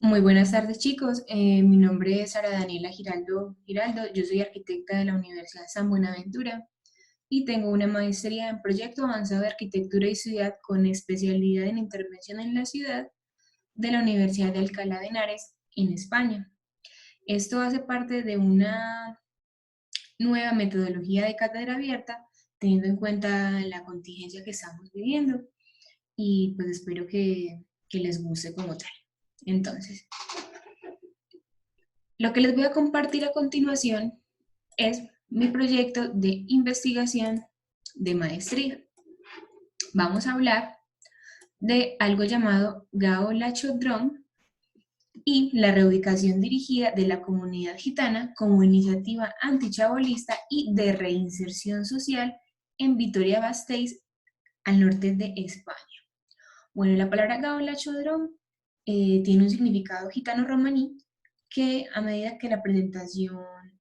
Muy buenas tardes, chicos. Mi nombre es Sara Daniela Giraldo. Yo soy arquitecta de la Universidad San Buenaventura y tengo una maestría en Proyecto Avanzado de Arquitectura y Ciudad con especialidad en Intervención en la Ciudad de la Universidad de Alcalá de Henares en España. Esto hace parte de una nueva metodología de cátedra abierta, teniendo en cuenta la contingencia que estamos viviendo y pues espero que les guste como tal. Entonces, lo que les voy a compartir a continuación es mi proyecto de investigación de maestría. Vamos a hablar de algo llamado Gao Lachodrón y la reubicación dirigida de la comunidad gitana como iniciativa antichabolista y de reinserción social en Vitoria-Gasteiz, al norte de España. Bueno, la palabra Gao Lachodrón tiene un significado gitano-romaní que a medida que la presentación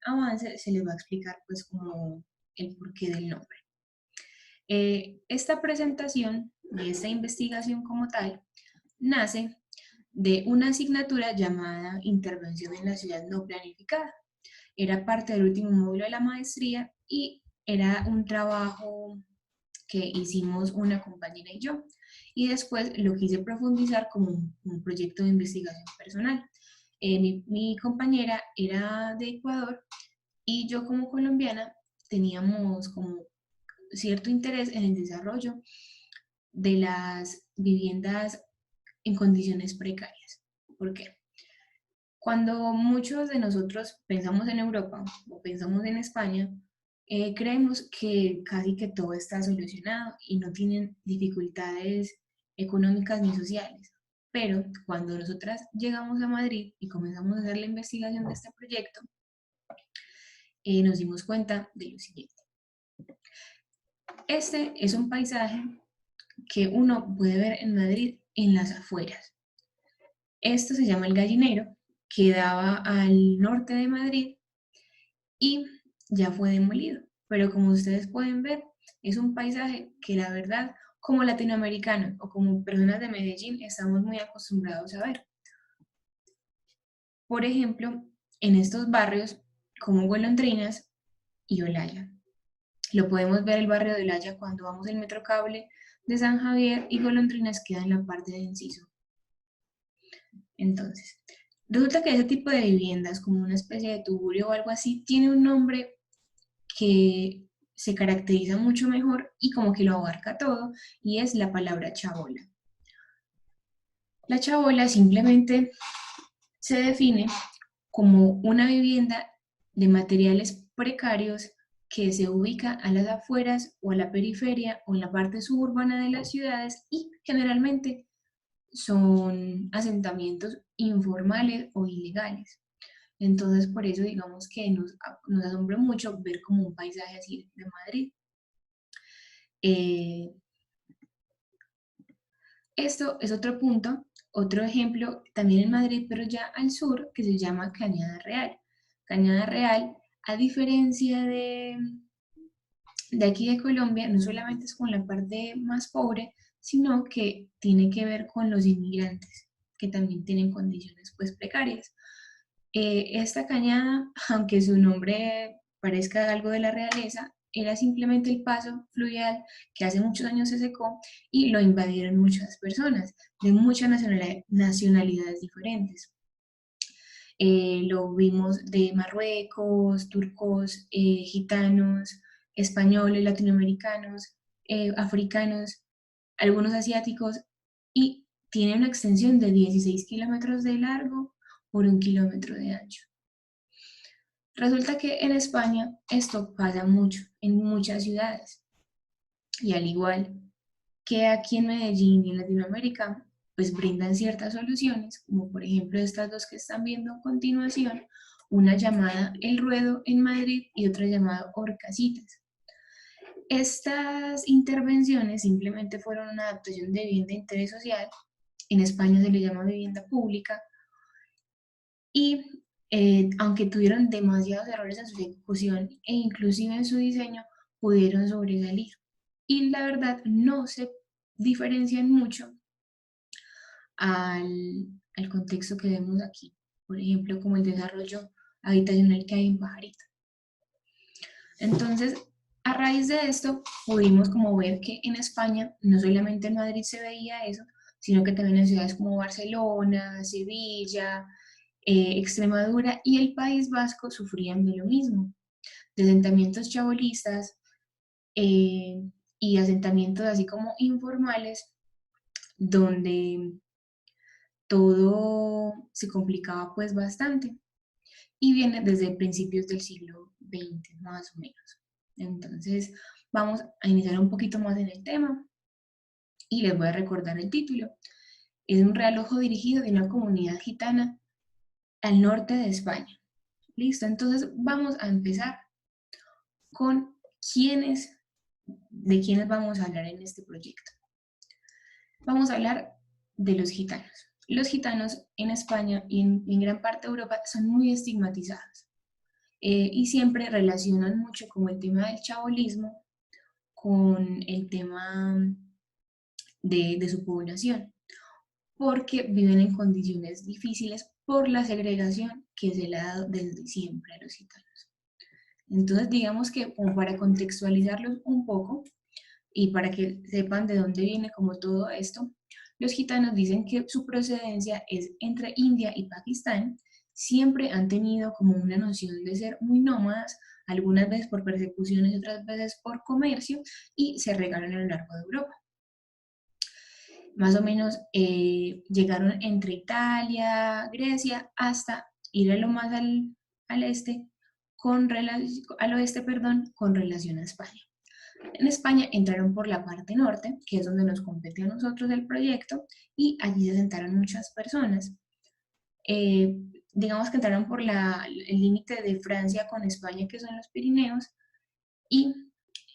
avance se les va a explicar pues como el porqué del nombre. Esta presentación y esta investigación como tal nace de una asignatura llamada Intervención en la Ciudad No Planificada. Era parte del último módulo de la maestría y era un trabajo que hicimos una compañera y yo. Y después lo quise profundizar como un proyecto de investigación personal. Mi compañera era de Ecuador y yo como colombiana teníamos como cierto interés en el desarrollo de las viviendas en condiciones precarias. ¿Por qué? Cuando muchos de nosotros pensamos en Europa o pensamos en España, creemos que casi que todo está solucionado y no tienen dificultades económicas ni sociales. Pero cuando nosotras llegamos a Madrid y comenzamos a hacer la investigación de este proyecto, nos dimos cuenta de lo siguiente. Este es un paisaje que uno puede ver en Madrid en las afueras. Esto se llama El Gallinero, quedaba al norte de Madrid y ya fue demolido. Pero como ustedes pueden ver, es un paisaje que la verdad, como latinoamericanos o como personas de Medellín, estamos muy acostumbrados a ver. Por ejemplo, en estos barrios como Golondrinas y Olaya. Lo podemos ver el barrio de Olaya cuando vamos el Metrocable de San Javier y Golondrinas queda en la parte de Enciso. Entonces, resulta que ese tipo de viviendas, como una especie de tugurio o algo así, tiene un nombre que se caracteriza mucho mejor y como que lo abarca todo, y es la palabra chabola. La chabola simplemente se define como una vivienda de materiales precarios que se ubica a las afueras o a la periferia o en la parte suburbana de las ciudades y generalmente son asentamientos informales o ilegales. Entonces, por eso digamos que nos asombra mucho ver como un paisaje así de Madrid. Eh, Esto es otro punto, otro ejemplo también en Madrid, pero ya al sur, que se llama Cañada Real. Cañada Real, a diferencia de aquí de Colombia, no solamente es con la parte más pobre, sino que tiene que ver con los inmigrantes, que también tienen condiciones pues precarias. Esta cañada, aunque su nombre parezca algo de la realeza, era simplemente el paso fluvial que hace muchos años se secó y lo invadieron muchas personas de muchas nacionalidades diferentes. Lo vimos de Marruecos, turcos, gitanos, españoles, latinoamericanos, africanos, algunos asiáticos, y tiene una extensión de 16 kilómetros de largo por 1 kilómetro de ancho. Resulta que en España esto pasa mucho, en muchas ciudades, y al igual que aquí en Medellín y en Latinoamérica, pues brindan ciertas soluciones, como por ejemplo estas dos que están viendo a continuación, una llamada El Ruedo en Madrid y otra llamada Orcasitas. Estas intervenciones simplemente fueron una adaptación de vivienda de interés social, en España se le llama vivienda pública, y aunque tuvieron demasiados errores en su ejecución e inclusive en su diseño, pudieron sobresalir. Y la verdad no se diferencian mucho al contexto que vemos aquí, por ejemplo, como el desarrollo habitacional que hay en Pajarito. Entonces, a raíz de esto, pudimos como ver que en España, no solamente en Madrid se veía eso, sino que también en ciudades como Barcelona, Sevilla, Extremadura y el País Vasco sufrían de lo mismo, de asentamientos chabolistas y asentamientos así como informales, donde todo se complicaba pues bastante y viene desde principios del siglo XX más o menos. Entonces vamos a iniciar un poquito más en el tema y les voy a recordar el título. Es un realojo dirigido de una comunidad gitana al norte de España. Listo, entonces vamos a empezar con de quiénes vamos a hablar en este proyecto. Vamos a hablar de los gitanos. Los gitanos en España y en gran parte de Europa son muy estigmatizados y siempre relacionan mucho con el tema del chabolismo, con el tema de su población, porque viven en condiciones difíciles por la segregación que se le ha dado desde siempre a los gitanos. Entonces, digamos que como para contextualizarlos un poco y para que sepan de dónde viene como todo esto, los gitanos dicen que su procedencia es entre India y Pakistán. Siempre han tenido como una noción de ser muy nómadas, algunas veces por persecuciones y otras veces por comercio, y se regaron a lo largo de Europa. Más o menos llegaron entre Italia, Grecia, hasta ir a lo más al este, al oeste, perdón, con relación a España. En España entraron por la parte norte, que es donde nos compete a nosotros el proyecto, y allí se asentaron muchas personas. Digamos que entraron por el límite de Francia con España, que son los Pirineos, y,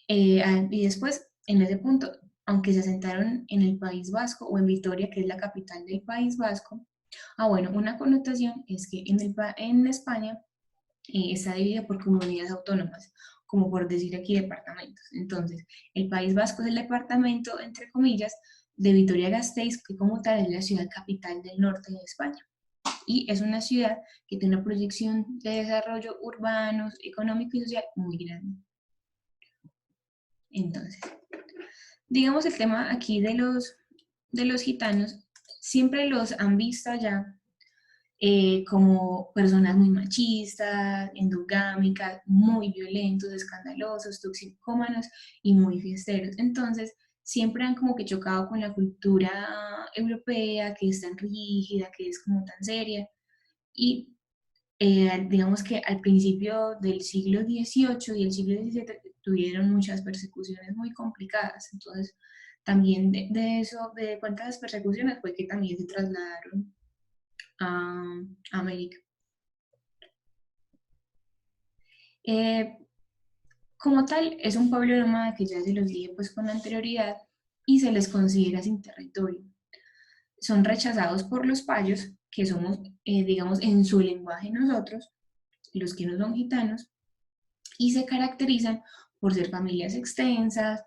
y después, en ese punto, aunque se asentaron en el País Vasco o en Vitoria, que es la capital del País Vasco, bueno, una connotación es que en España está dividida por comunidades autónomas, como por decir aquí departamentos. Entonces, el País Vasco es el departamento, entre comillas, de Vitoria-Gasteiz, que como tal es la ciudad capital del norte de España. Y es una ciudad que tiene una proyección de desarrollo urbano, económico y social muy grande. Entonces, digamos el tema aquí de los gitanos, siempre los han visto allá como personas muy machistas, endogámicas, muy violentos, escandalosos, toxicómanos y muy fiesteros. Entonces, siempre han como que chocado con la cultura europea, que es tan rígida, que es como tan seria. Y digamos que al principio del siglo XVIII y el siglo XVII tuvieron muchas persecuciones muy complicadas. Entonces, también de eso, de cuántas persecuciones fue que también se trasladaron a América. Como tal, es un pueblo nómada que ya se los dije pues con anterioridad y se les considera sin territorio. Son rechazados por los payos, que somos, digamos, en su lenguaje nosotros, los que no son gitanos, y se caracterizan por ser familias extensas,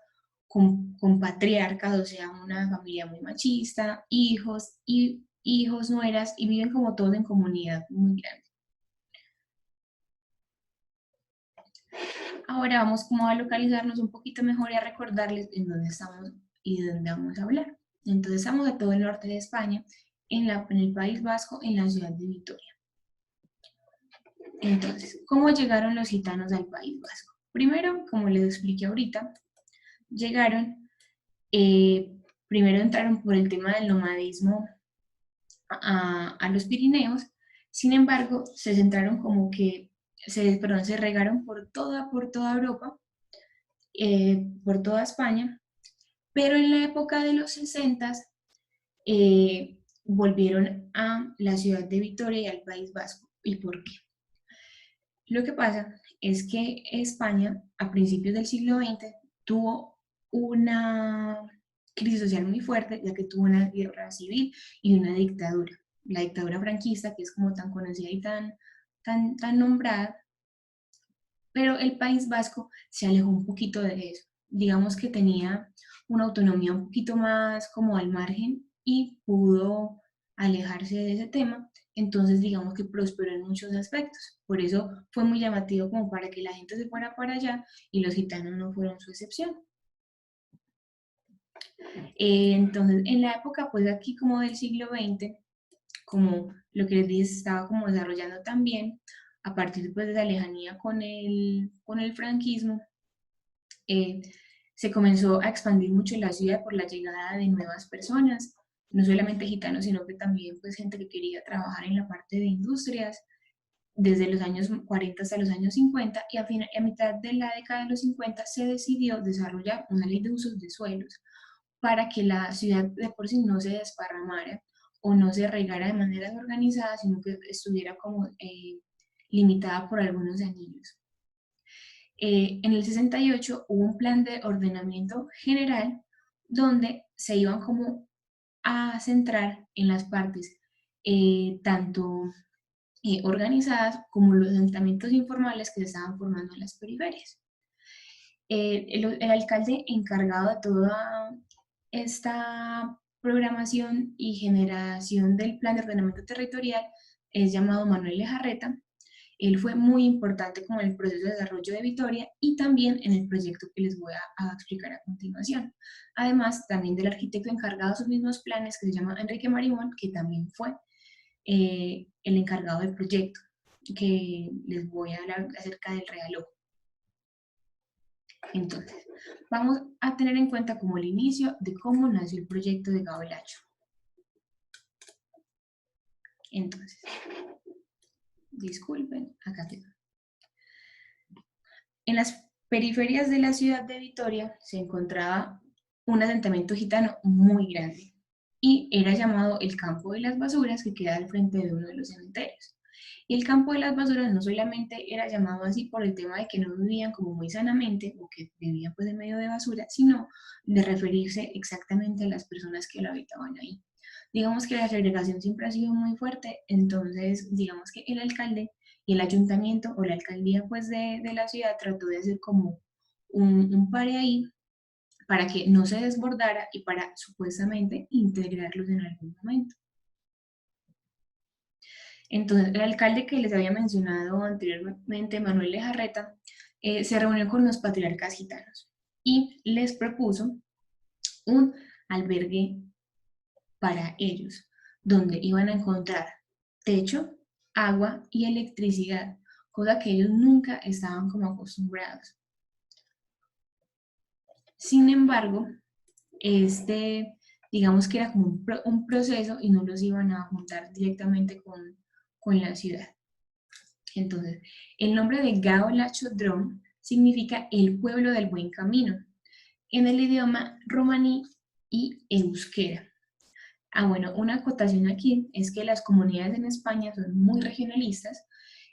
con patriarcas, o sea, una familia muy machista, hijos, nueras, y viven como todos en comunidad muy grande. Ahora vamos como a localizarnos un poquito mejor y a recordarles en dónde estamos y de dónde vamos a hablar. Entonces estamos a todo el norte de España, en el País Vasco, en la ciudad de Vitoria. Entonces, ¿cómo llegaron los gitanos al País Vasco? Primero, como les expliqué ahorita, llegaron, primero entraron por el tema del nomadismo a los Pirineos, sin embargo, se centraron como que, se regaron por toda Europa, por toda España, pero en la época de los 60 volvieron a la ciudad de Vitoria y al País Vasco. ¿Y por qué? Lo que pasa es que España, a principios del siglo XX, tuvo una crisis social muy fuerte, ya que tuvo una guerra civil y una dictadura. La dictadura franquista, que es como tan conocida y tan nombrada, pero el País Vasco se alejó un poquito de eso. Digamos que tenía una autonomía un poquito más como al margen y pudo alejarse de ese tema, entonces digamos que prosperó en muchos aspectos. Por eso fue muy llamativo como para que la gente se fuera para allá y los gitanos no fueron su excepción. Entonces, en la época pues aquí como del siglo XX, como lo que les dije, se estaba como desarrollando también a partir pues, de la lejanía con el franquismo, eh, se comenzó a expandir mucho la ciudad por la llegada de nuevas personas, no solamente gitanos, sino que también pues, gente que quería trabajar en la parte de industrias, desde los años 40 hasta los años 50, y a mitad de la década de los 50 se decidió desarrollar una ley de usos de suelos para que la ciudad de por sí no se desparramara o no se regara de manera desorganizada, sino que estuviera como limitada por algunos anillos. En el 68 hubo un plan de ordenamiento general donde se iban como a centrar en las partes tanto organizadas como los asentamientos informales que se estaban formando en las periferias. El alcalde encargado de toda esta programación y generación del plan de ordenamiento territorial es llamado Manuel Lejarreta. Él fue muy importante como en el proceso de desarrollo de Vitoria y también en el proyecto que les voy a explicar a continuación. Además, también del arquitecto encargado de sus mismos planes, que se llama Enrique Marimón, que también fue el encargado del proyecto, que les voy a hablar acerca del reloj. Entonces, vamos a tener en cuenta como el inicio de cómo nació el proyecto de Gao el Hacho. Entonces, disculpen, acá tengo. En las periferias de la ciudad de Vitoria se encontraba un asentamiento gitano muy grande y era llamado el Campo de las Basuras, que queda al frente de uno de los cementerios. Y el Campo de las Basuras no solamente era llamado así por el tema de que no vivían como muy sanamente o que vivían pues en medio de basura, sino de referirse exactamente a las personas que lo habitaban ahí. Digamos que la segregación siempre ha sido muy fuerte, entonces digamos que el alcalde y el ayuntamiento o la alcaldía pues de la ciudad trató de hacer como un pare ahí para que no se desbordara y para supuestamente integrarlos en algún momento. Entonces, el alcalde que les había mencionado anteriormente, Manuel Lejarreta, se reunió con los patriarcas gitanos y les propuso un albergue para ellos, donde iban a encontrar techo, agua y electricidad, cosa que ellos nunca estaban como acostumbrados. Sin embargo, digamos que era como un proceso y no los iban a juntar directamente con la ciudad. Entonces, el nombre de Gao Lachodrón significa el pueblo del buen camino, en el idioma romaní y euskera. Bueno, una acotación aquí es que las comunidades en España son muy regionalistas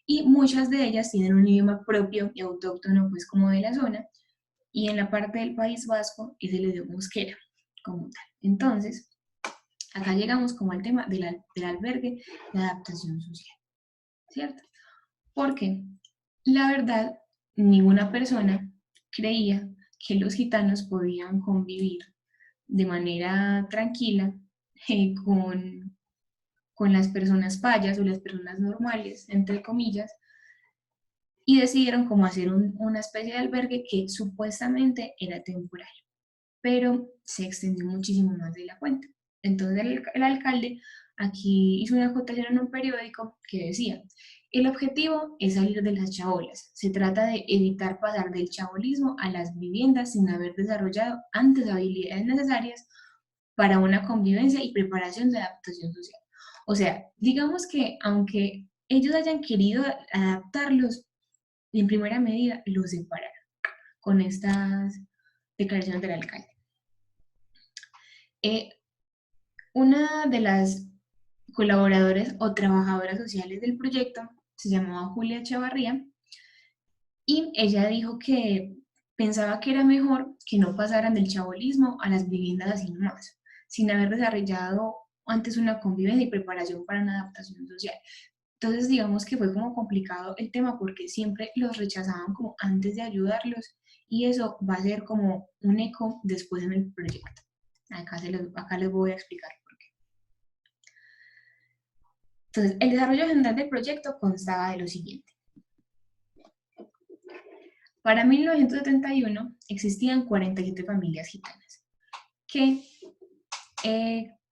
y muchas de ellas tienen un idioma propio y autóctono, pues como de la zona, y en la parte del País Vasco es el idioma euskera, como tal. Entonces, acá llegamos como al tema del albergue de adaptación social, ¿cierto? Porque la verdad, ninguna persona creía que los gitanos podían convivir de manera tranquila con las personas payas o las personas normales, entre comillas, y decidieron como hacer una especie de albergue que supuestamente era temporal, pero se extendió muchísimo más de la cuenta. Entonces el alcalde aquí hizo una acotación en un periódico que decía: el objetivo es salir de las chabolas. Se trata de evitar pasar del chabolismo a las viviendas sin haber desarrollado antes habilidades necesarias para una convivencia y preparación de adaptación social. O sea, digamos que aunque ellos hayan querido adaptarlos, en primera medida los separaron con estas declaraciones del alcalde. Una de las colaboradores o trabajadoras sociales del proyecto se llamaba Julia Echevarría y ella dijo que pensaba que era mejor que no pasaran del chabolismo a las viviendas así nomás, sin haber desarrollado antes una convivencia y preparación para una adaptación social. Entonces digamos que fue como complicado el tema porque siempre los rechazaban como antes de ayudarlos y eso va a ser como un eco después en el proyecto. Acá les voy a explicar por qué. Entonces, el desarrollo general del proyecto constaba de lo siguiente. Para 1971 existían 47 familias gitanas que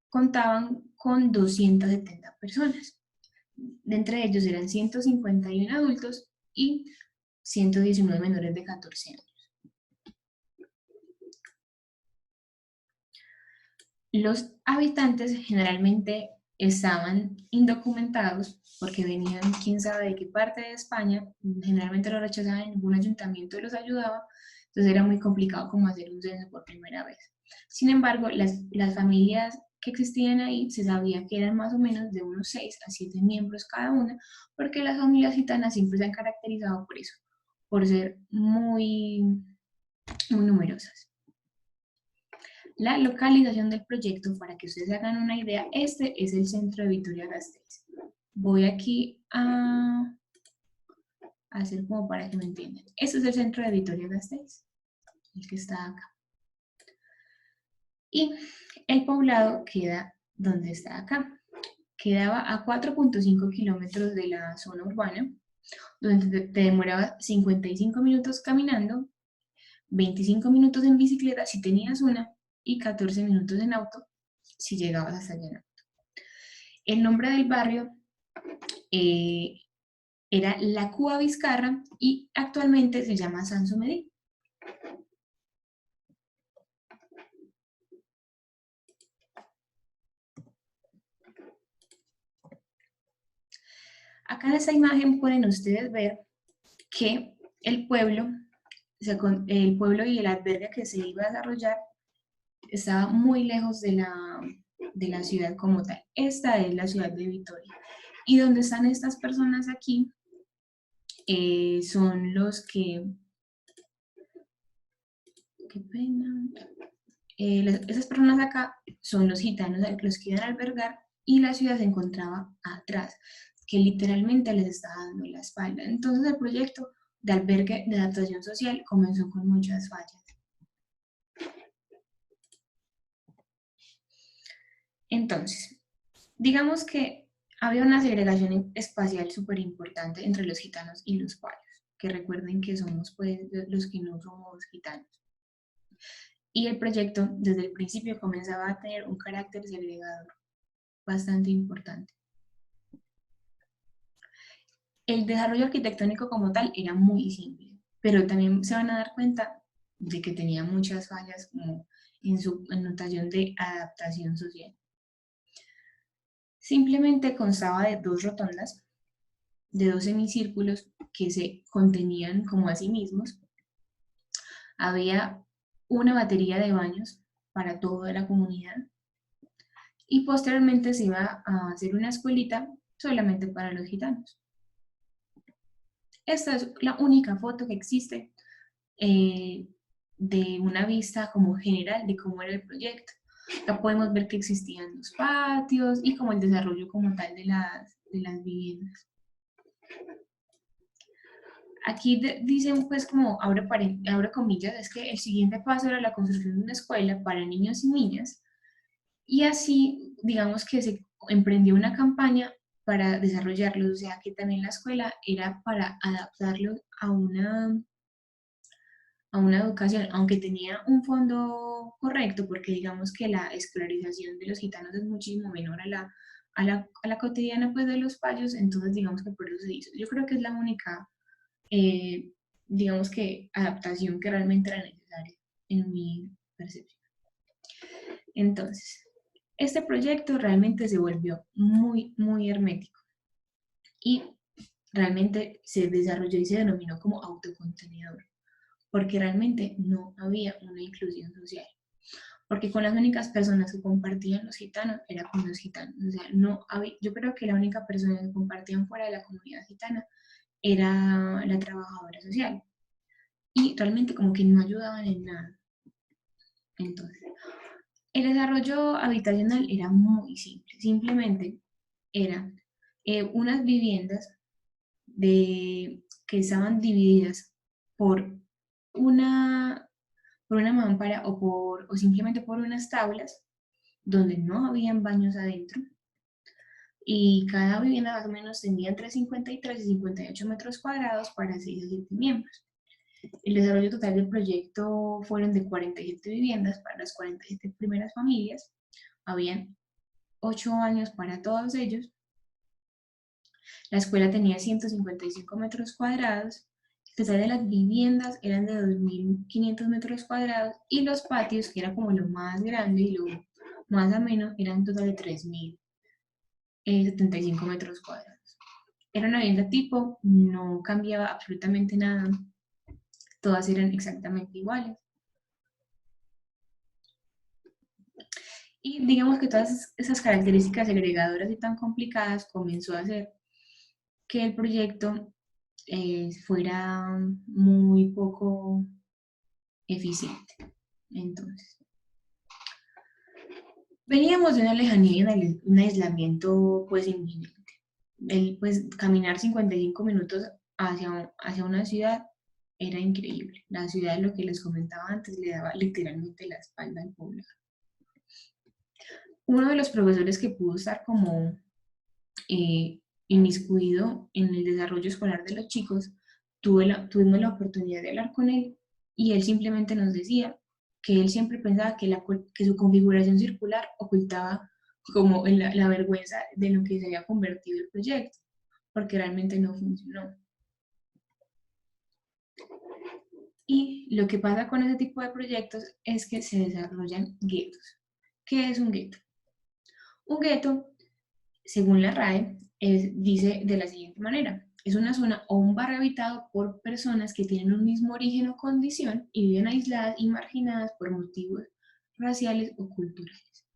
contaban con 270 personas. De entre ellos eran 151 adultos y 119 menores de 14 años. Los habitantes generalmente estaban indocumentados porque venían quién sabe de qué parte de España, generalmente lo rechazaban, ningún ayuntamiento los ayudaba, entonces era muy complicado como hacer un censo por primera vez. Sin embargo, las familias que existían ahí se sabía que eran más o menos de unos 6 a 7 miembros cada una, porque las familias gitanas siempre se han caracterizado por eso, por ser muy numerosas. La localización del proyecto, para que ustedes hagan una idea, este es el centro de Vitoria-Gasteiz. Voy aquí a hacer como para que me entiendan. Este es el centro de Vitoria-Gasteiz, el que está acá. Y el poblado queda donde está acá. Quedaba a 4.5 kilómetros de la zona urbana, donde te demoraba 55 minutos caminando, 25 minutos en bicicleta si tenías una, y 14 minutos en auto si llegabas hasta allá. El nombre del barrio era La Cúa Vizcarra y actualmente se llama Sansomedí. Acá en esta imagen pueden ustedes ver que el pueblo y el albergue que se iba a desarrollar estaba muy lejos de la ciudad como tal. Esta es la ciudad de Vitoria. Y donde están estas personas aquí son los que... Qué pena. Esas personas acá son los gitanos los que iban a albergar y la ciudad se encontraba atrás, que literalmente les estaba dando la espalda. Entonces el proyecto de albergue de adaptación social comenzó con muchas fallas. Entonces, digamos que había una segregación espacial súper importante entre los gitanos y los payos, que recuerden que somos pues los que no somos gitanos. Y el proyecto desde el principio comenzaba a tener un carácter segregador bastante importante. El desarrollo arquitectónico como tal era muy simple, pero también se van a dar cuenta de que tenía muchas fallas como en su notación de adaptación social. Simplemente constaba de 2 rotondas, de 2 semicírculos que se contenían como a sí mismos. Había una batería de baños para toda la comunidad y posteriormente se iba a hacer una escuelita solamente para los gitanos. Esta es la única foto que existe de una vista como general de cómo era el proyecto. Acá podemos ver que existían los patios y como el desarrollo como tal de las viviendas. Aquí dicen pues como, abre comillas, es que el siguiente paso era la construcción de una escuela para niños y niñas y así digamos que se emprendió una campaña para desarrollarlos, o sea que también la escuela era para adaptarlo a una educación, aunque tenía un fondo correcto, porque digamos que la escolarización de los gitanos es muchísimo menor a la cotidiana pues, de los payos, entonces digamos que por eso se hizo. Yo creo que es la única, digamos que, adaptación que realmente era necesaria en mi percepción. Entonces, este proyecto realmente se volvió muy, muy hermético y realmente se desarrolló y se denominó como autocontenedor, porque realmente no había una inclusión social. Porque con las únicas personas que compartían los gitanos era con los gitanos. O sea, no había, yo creo que la única persona que compartían fuera de la comunidad gitana era la trabajadora social. Y realmente como que no ayudaban en nada. Entonces, el desarrollo habitacional era muy simple. Simplemente eran unas viviendas que estaban divididas por una mampara o simplemente por unas tablas donde no habían baños adentro, y cada vivienda más o menos tenía entre 53 y 58 metros cuadrados para 6 a 7 miembros. El desarrollo total del proyecto fueron de 47 viviendas para las 47 primeras familias. Habían 8 baños para todos ellos. La escuela tenía 155 metros cuadrados. El total de las viviendas eran de 2.500 metros cuadrados y los patios, que era como lo más grande y lo más ameno, eran un total de 3.075 metros cuadrados. Era una vivienda tipo, no cambiaba absolutamente nada, todas eran exactamente iguales. Y digamos que todas esas características agregadoras y tan complicadas comenzó a hacer que el proyecto fuera muy poco eficiente. Entonces, veníamos de una lejanía y un aislamiento pues inminente. Pues caminar 55 minutos hacia una ciudad era increíble. La ciudad, lo que les comentaba antes, le daba literalmente la espalda al pueblo. Uno de los profesores que pudo estar como inmiscuido en el desarrollo escolar de los chicos, tuvimos la oportunidad de hablar con él y él simplemente nos decía que él siempre pensaba que su configuración circular ocultaba como la vergüenza de lo que se había convertido el proyecto, porque realmente no funcionó. Y lo que pasa con ese tipo de proyectos es que se desarrollan guetos. ¿Qué es un gueto? Un gueto, según la RAE, dice de la siguiente manera: es una zona o un barrio habitado por personas que tienen un mismo origen o condición y viven aisladas y marginadas por motivos raciales o culturales.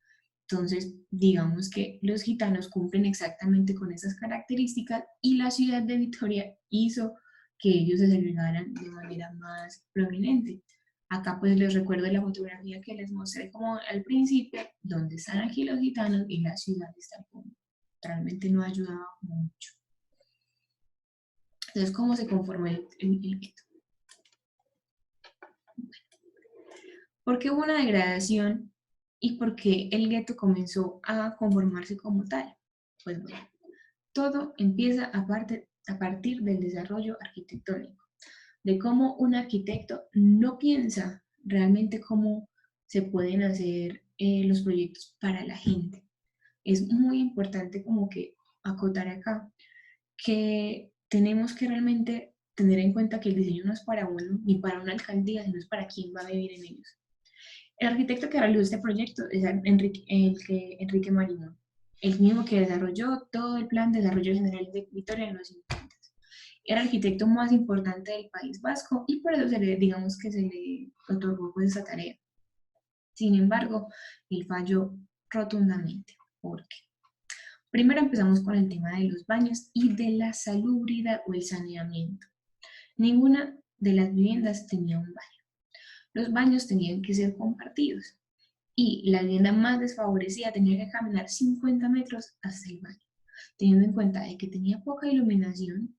Entonces, digamos que los gitanos cumplen exactamente con esas características y la ciudad de Vitoria hizo que ellos se segregaran de manera más prominente. Acá pues les recuerdo la fotografía que les mostré como al principio, donde están aquí los gitanos y la ciudad está como realmente no ayudaba mucho. Entonces, ¿cómo se conformó el gueto? ¿Por qué hubo una degradación y por qué el gueto comenzó a conformarse como tal? Pues bueno, todo empieza a partir del desarrollo arquitectónico, de cómo un arquitecto no piensa realmente cómo se pueden hacer los proyectos para la gente. Es muy importante como que acotar acá que tenemos que realmente tener en cuenta que el diseño no es para uno ni para una alcaldía, sino es para quien va a vivir en ellos. El arquitecto que realizó este proyecto es Enrique Marimón, el mismo que desarrolló todo el plan de desarrollo general de Vitoria en los 50. Era el arquitecto más importante del País Vasco y por eso digamos que se le otorgó pues esa tarea. Sin embargo, él falló rotundamente. ¿Por qué? Primero empezamos con el tema de los baños y de la salubridad o el saneamiento. Ninguna de las viviendas tenía un baño. Los baños tenían que ser compartidos y la vivienda más desfavorecida tenía que caminar 50 metros hasta el baño, teniendo en cuenta de que tenía poca iluminación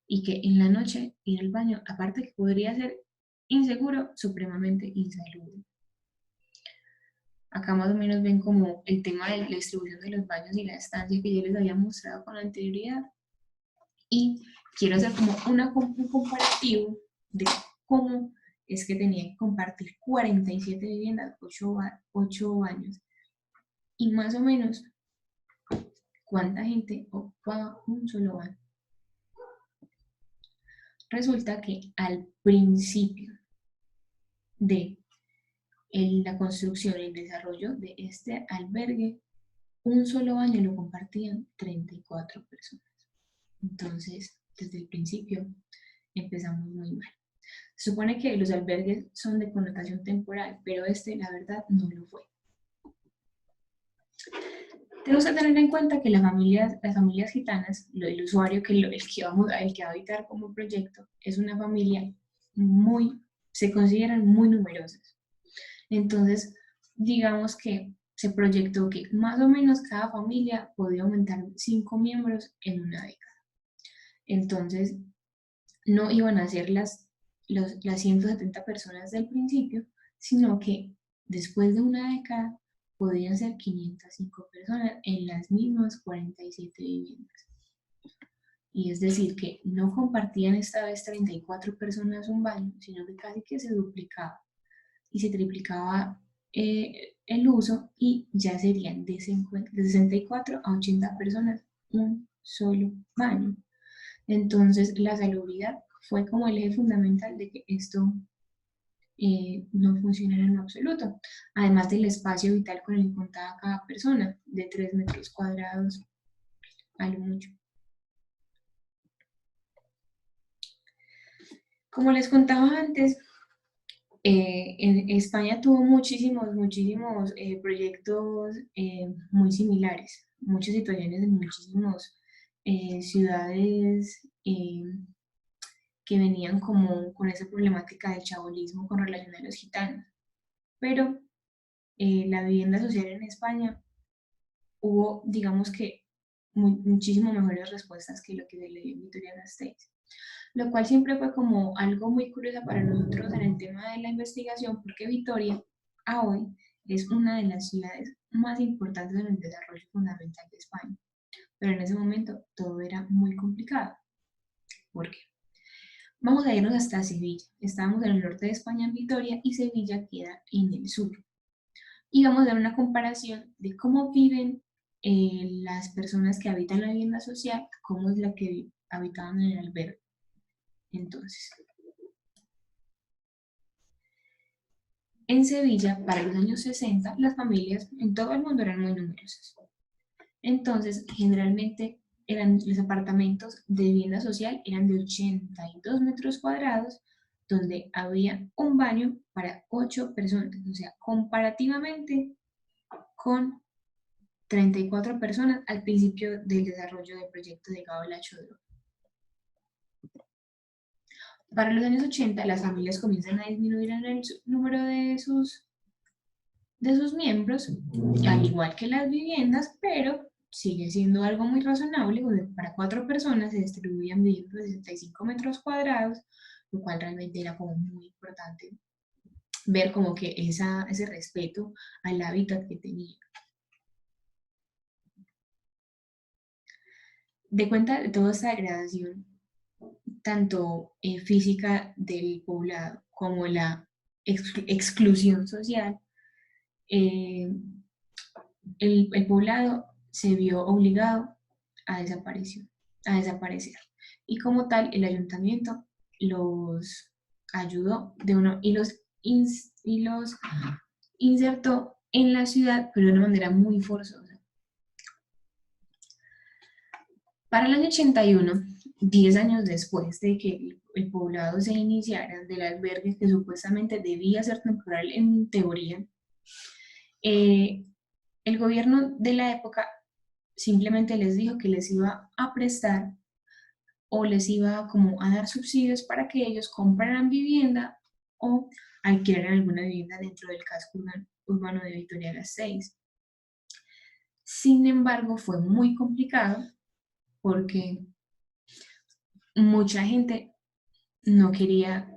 y que en la noche ir al baño, aparte que podría ser inseguro, supremamente insalubre. Acá más o menos ven como el tema de la distribución de los baños y la estancia que yo les había mostrado con anterioridad. Y quiero hacer como un comparativo de cómo es que tenía que compartir 47 viviendas, 8 baños, y más o menos cuánta gente ocupaba un solo baño. Resulta que al principio de la construcción y el desarrollo de este albergue, un solo baño lo compartían 34 personas. Entonces, desde el principio empezamos muy mal. Se supone que los albergues son de connotación temporal, pero este, la verdad, no lo fue. Tenemos que tener en cuenta que las familias gitanas, el usuario el que va a habitar como proyecto, es una familia se consideran muy numerosas. Entonces, digamos que se proyectó que más o menos cada familia podía aumentar 5 miembros en una década. Entonces, no iban a ser las 170 personas del principio, sino que después de una década podían ser 505 personas en las mismas 47 viviendas. Y es decir, que no compartían esta vez 34 personas un baño, sino que casi que se duplicaba y se triplicaba el uso, y ya serían de 64 a 80 personas un solo baño. Entonces la salubridad fue como el eje fundamental de que esto no funcionara en lo absoluto, además del espacio vital con el que contaba cada persona, de 3 metros cuadrados a lo mucho. Como les contaba antes, en España tuvo muchísimos proyectos muy similares, muchas situaciones en muchísimas ciudades que venían como con esa problemática del chabolismo con relación a los gitanos. Pero la vivienda social en España hubo, digamos que, muchísimo mejores respuestas que lo que se le dio en Vitoria-Gasteiz. Lo cual siempre fue como algo muy curioso para nosotros en el tema de la investigación, porque Vitoria, a hoy, es una de las ciudades más importantes en el desarrollo fundamental de España. Pero en ese momento todo era muy complicado. ¿Por qué? Vamos a irnos hasta Sevilla. Estábamos en el norte de España, en Vitoria, y Sevilla queda en el sur. Y vamos a dar una comparación de cómo viven las personas que habitan la vivienda social, cómo es la que habitaban en el albergue. Entonces, en Sevilla, para los años 60, las familias en todo el mundo eran muy numerosas. Entonces, generalmente los apartamentos de vivienda social eran de 82 metros cuadrados, donde había un baño para 8 personas, o sea, comparativamente con 34 personas al principio del desarrollo del proyecto de Gabo Lacho de Oro. Para los años 80, las familias comienzan a disminuir en el número de sus miembros, al igual que las viviendas, pero sigue siendo algo muy razonable, donde para 4 personas se distribuían viviendas de 65 metros cuadrados, lo cual realmente era como muy importante ver como que ese respeto al hábitat que tenía. De cuenta de toda esta degradación, tanto física del poblado como la exclusión social, el poblado se vio obligado a desaparecer. Y como tal, el ayuntamiento los ayudó y los insertó en la ciudad, pero de una manera muy forzosa. Para el año 81, 10 años después de que el poblado se iniciara del albergue, que supuestamente debía ser temporal en teoría, el gobierno de la época simplemente les dijo que les iba a prestar o les iba como a dar subsidios para que ellos compraran vivienda o alquilaran alguna vivienda dentro del casco urbano de Vitoria-Gasteiz. Sin embargo, fue muy complicado porque mucha gente no quería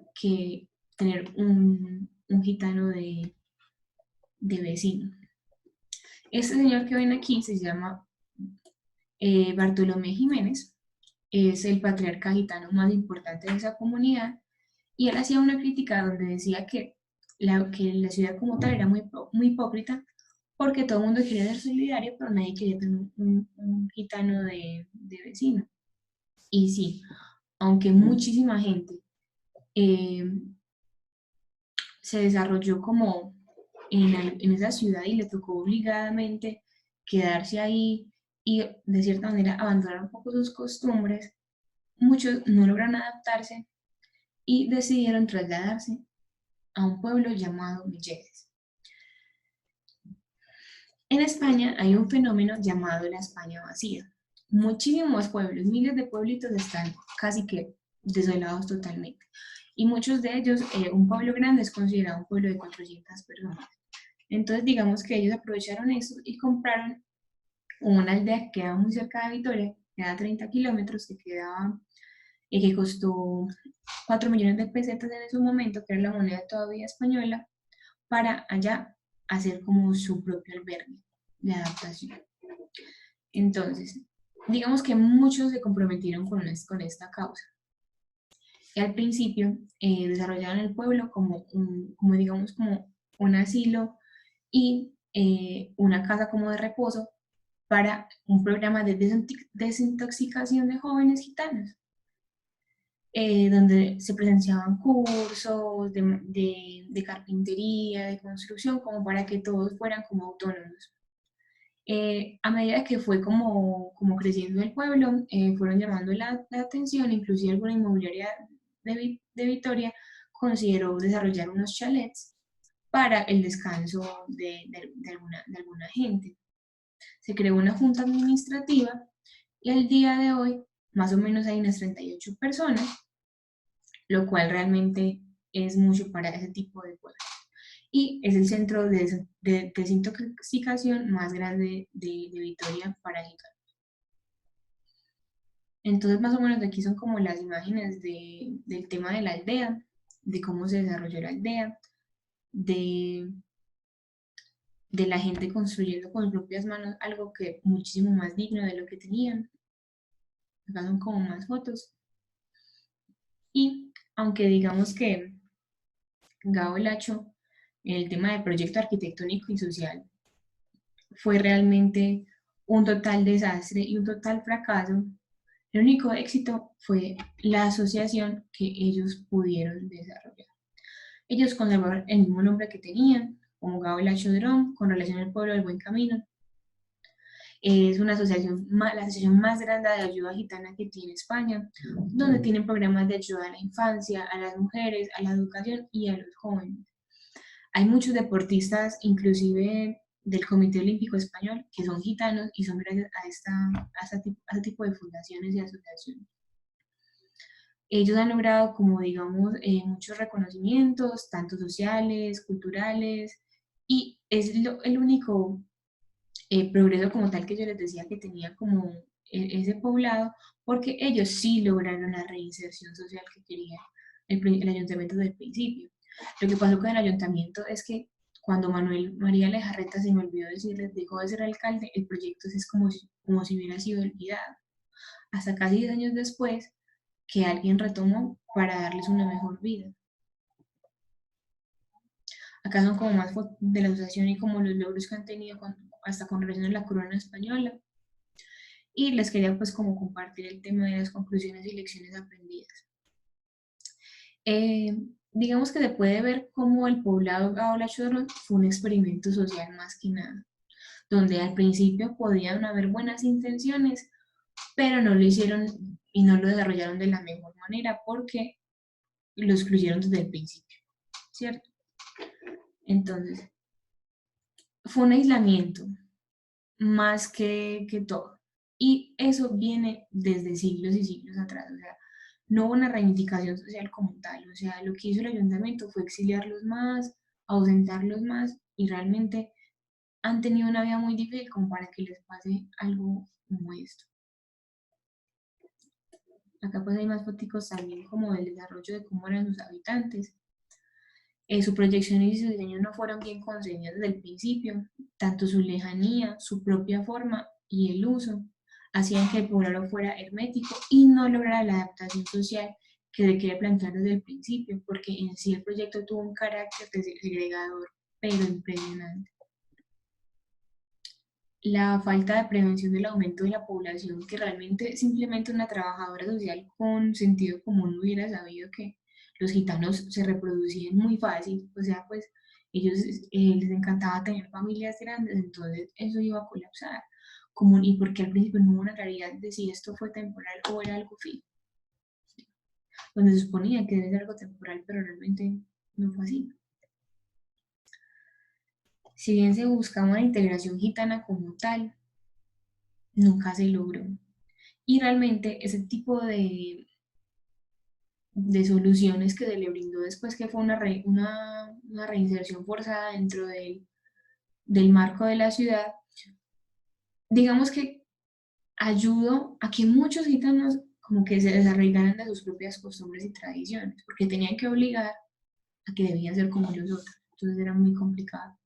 tener un gitano de vecino. Este señor que ven aquí se llama Bartolomé Jiménez, es el patriarca gitano más importante de esa comunidad, y él hacía una crítica donde decía que la ciudad como tal era muy hipócrita, porque todo el mundo quería ser solidario, pero nadie quería tener un gitano de vecino. Y sí, aunque muchísima gente se desarrolló como en esa ciudad y le tocó obligadamente quedarse ahí y de cierta manera abandonar un poco sus costumbres, muchos no logran adaptarse y decidieron trasladarse a un pueblo llamado Milleres. En España hay un fenómeno llamado la España vacía. Muchísimos pueblos, miles de pueblitos están casi que desolados totalmente. Y muchos de ellos, un pueblo grande es considerado un pueblo de 400 personas. Entonces, digamos que ellos aprovecharon eso y compraron una aldea que quedaba muy cerca de Vitoria, que queda a 30 kilómetros, que costó 4 millones de pesetas en ese momento, que era la moneda todavía española, para allá hacer como su propio albergue de adaptación. Entonces, digamos que muchos se comprometieron con esta causa. Y al principio desarrollaron el pueblo como digamos, como un asilo y una casa como de reposo para un programa de desintoxicación de jóvenes gitanos, donde se presenciaban cursos de carpintería, de construcción, como para que todos fueran como autónomos. A medida que fue como creciendo el pueblo, fueron llamando la atención, inclusive alguna inmobiliaria de Vitoria consideró desarrollar unos chalets para el descanso de alguna gente. Se creó una junta administrativa y al día de hoy más o menos hay unas 38 personas, lo cual realmente es mucho para ese tipo de pueblos. Y es el centro de desintoxicación más grande de Vitoria para gitanos. Entonces, más o menos de aquí son como las imágenes del tema de la aldea, de cómo se desarrolló la aldea, de la gente construyendo con sus propias manos algo que muchísimo más digno de lo que tenían. Acá son como más fotos. Y aunque digamos que Gabo Lacho, en el tema del proyecto arquitectónico y social, fue realmente un total desastre y un total fracaso, el único éxito fue la asociación que ellos pudieron desarrollar. Ellos conservaron el mismo nombre que tenían, como Gabo Lacho Drom, con relación al pueblo del Buen Camino. Es una asociación, la asociación más grande de ayuda gitana que tiene España, donde tienen programas de ayuda a la infancia, a las mujeres, a la educación y a los jóvenes. Hay muchos deportistas, inclusive del Comité Olímpico Español, que son gitanos y son gracias a este tipo de fundaciones y asociaciones. Ellos han logrado, como digamos, muchos reconocimientos, tanto sociales, culturales, y es el único progreso como tal que yo les decía que tenía como ese poblado, porque ellos sí lograron la reinserción social que quería el ayuntamiento del principio. Lo que pasó con el ayuntamiento es que cuando Manuel María Lejarreta, se me olvidó decirles, dejó de ser alcalde, el proyecto es como si hubiera sido olvidado. Hasta casi 10 años después, que alguien retomó para darles una mejor vida. Acá son como más fotos de la asociación y como los logros que han tenido hasta con relación a la corona española. Y les quería pues como compartir el tema de las conclusiones y lecciones aprendidas. Digamos que se puede ver como el poblado Gao Chorro fue un experimento social más que nada, donde al principio podían haber buenas intenciones, pero no lo hicieron y no lo desarrollaron de la mejor manera porque lo excluyeron desde el principio, ¿cierto? Entonces, fue un aislamiento más que todo. Y eso viene desde siglos y siglos atrás, o sea, no hubo una reivindicación social como tal, o sea, lo que hizo el ayuntamiento fue exiliarlos más, ausentarlos más, y realmente han tenido una vida muy difícil como para que les pase algo como esto. Acá pues hay más fotos también como del desarrollo de cómo eran sus habitantes. Su proyección y su diseño no fueron bien concebidos desde el principio, tanto su lejanía, su propia forma y el uso hacían que el poblado fuera hermético y no lograra la adaptación social que se quiere plantear desde el principio, porque en sí el proyecto tuvo un carácter segregador, pero impresionante. La falta de prevención del aumento de la población, que realmente simplemente una trabajadora social con sentido común hubiera sabido que los gitanos se reproducían muy fácil, o sea, pues ellos les encantaba tener familias grandes, entonces eso iba a colapsar. Y porque al principio no hubo una claridad de si esto fue temporal o era algo fijo, donde se suponía que debe ser algo temporal, pero realmente no fue así. Si bien se buscaba una integración gitana como tal, nunca se logró. Y realmente ese tipo de soluciones que se le brindó después, que fue una reinserción forzada dentro del marco de la ciudad, digamos que ayudó a que muchos gitanos como que se desarraigaran de sus propias costumbres y tradiciones, porque tenían que obligar a que debían ser como los otros, entonces era muy complicado.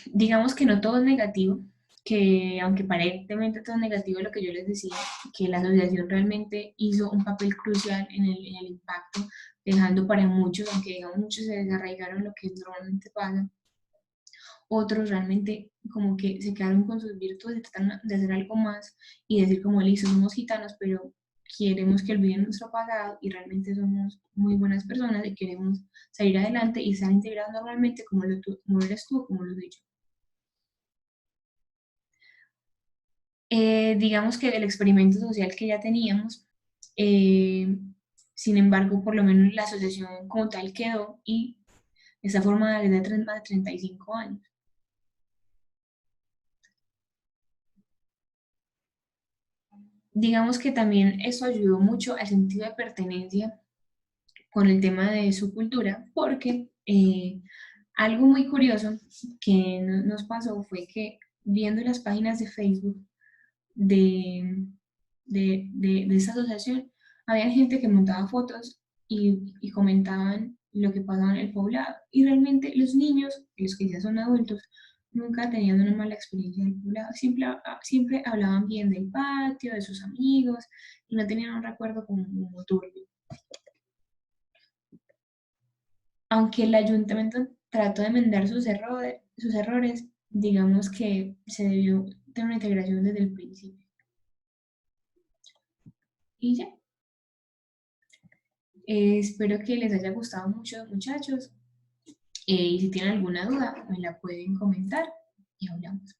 Digamos que no todo es negativo, que aunque aparentemente todo es negativo, lo que yo les decía, que la asociación realmente hizo un papel crucial en el impacto, dejando para muchos, aunque digamos muchos se desarraigaron lo que normalmente pasa, otros realmente como que se quedaron con sus virtudes, trataron de hacer algo más y decir como listo, somos gitanos, pero queremos que olviden nuestro pasado y realmente somos muy buenas personas y queremos salir adelante y estar integrados normalmente como lo eres tú, como lo he yo. Digamos que el experimento social que ya teníamos, eh, sin embargo, por lo menos la asociación como tal quedó y está formada desde hace más de 35 años. Digamos que también eso ayudó mucho al sentido de pertenencia con el tema de su cultura, porque algo muy curioso que nos pasó fue que viendo las páginas de Facebook de, de esta asociación, había gente que montaba fotos y comentaban lo que pasaba en el poblado. Y realmente los niños, los que ya son adultos, nunca tenían una mala experiencia en el poblado. Siempre hablaban bien del patio, de sus amigos, y no tenían un recuerdo como turbio. Aunque el ayuntamiento trató de enmendar sus errores, digamos que se debió tener una integración desde el principio. Y ya. Espero que les haya gustado mucho, muchachos. Y si tienen alguna duda, me la pueden comentar y hablamos.